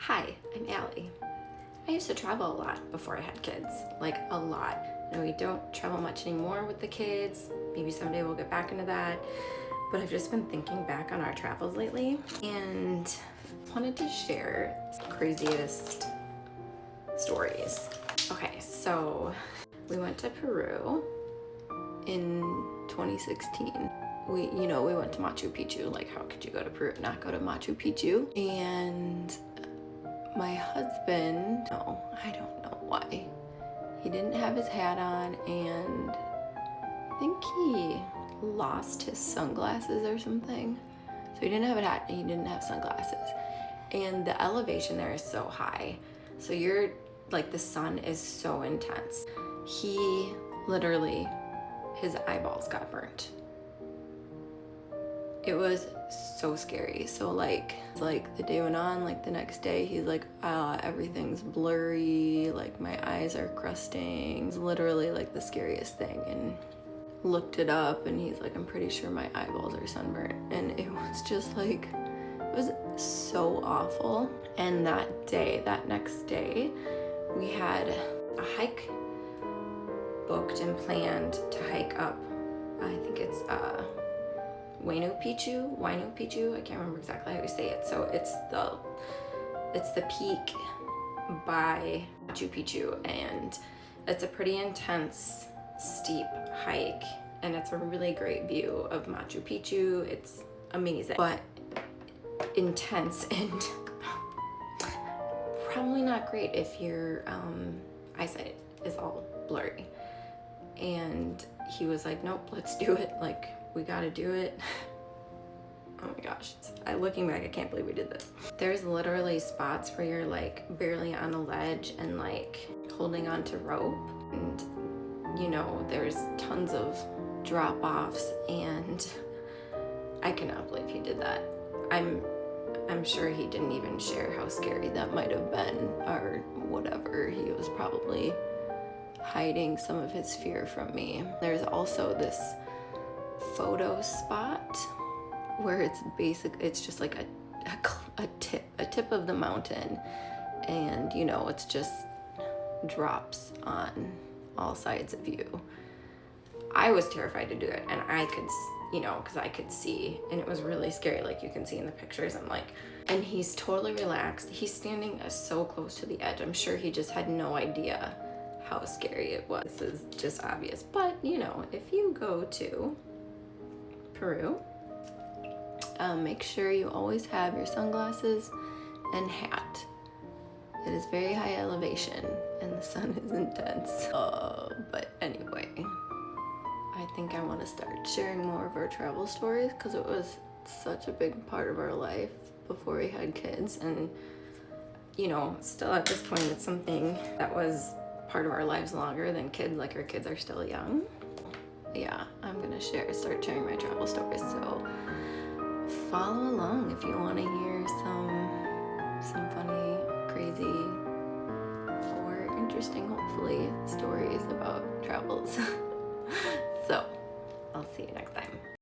Hi, I'm Allie. I used to travel a lot before I had kids, like a lot. And we don't travel much anymore with the kids. Maybe someday we'll get back into that. But I've just been thinking back on our travels lately and wanted to share the craziest stories. Okay, so we went to Peru in 2016. We went to Machu Picchu. Like, how could you go to Peru and not go to Machu Picchu? And my husband, no, I don't know why. He didn't have his hat on, and I think he lost his sunglasses or something. So he didn't have a hat and he didn't have sunglasses. And the elevation there is so high. So you're like, the sun is so intense. He literally, his eyeballs got burnt. It was so scary. So like the day went on, like the next day, he's like, everything's blurry, like my eyes are crusting. It's literally like the scariest thing. And looked it up and he's like, I'm pretty sure my eyeballs are sunburnt. And it was just like, it was so awful. And that next day, we had a hike booked and planned to hike up. I think it's Huayno Picchu. I can't remember exactly how you say it. So it's the peak by Machu Picchu, and it's a pretty intense, steep hike, and it's a really great view of Machu Picchu. It's amazing, but intense and probably not great if your eyesight is all blurry. And he was like, nope, let's do it. Like, we gotta do it. Oh my gosh. Looking back, I can't believe we did this. There's literally spots where you're like barely on a ledge and like holding onto rope. And there's tons of drop-offs, and I cannot believe he did that. I'm sure he didn't even share how scary that might have been or whatever. He was probably hiding some of his fear from me. There's also this photo spot where it's just like a tip of the mountain, and it's just drops on all sides of you. I was terrified to do it, and I could, because I could see, and it was really scary, like you can see in the pictures. And he's totally relaxed. He's standing so close to the edge. I'm sure he just had no idea how scary it was. This is just obvious. But if you go to Peru, make sure you always have your sunglasses and hat. It is very high elevation and the sun is intense. But anyway, I think I want to start sharing more of our travel stories, because it was such a big part of our life before we had kids. And still at this point, it's something that was part of our lives longer than kids. Like, our kids are still young. Yeah, I'm gonna start sharing my travel stories. So follow along if you want to hear some funny, crazy, or interesting, hopefully, stories about travels. So I'll see you next time.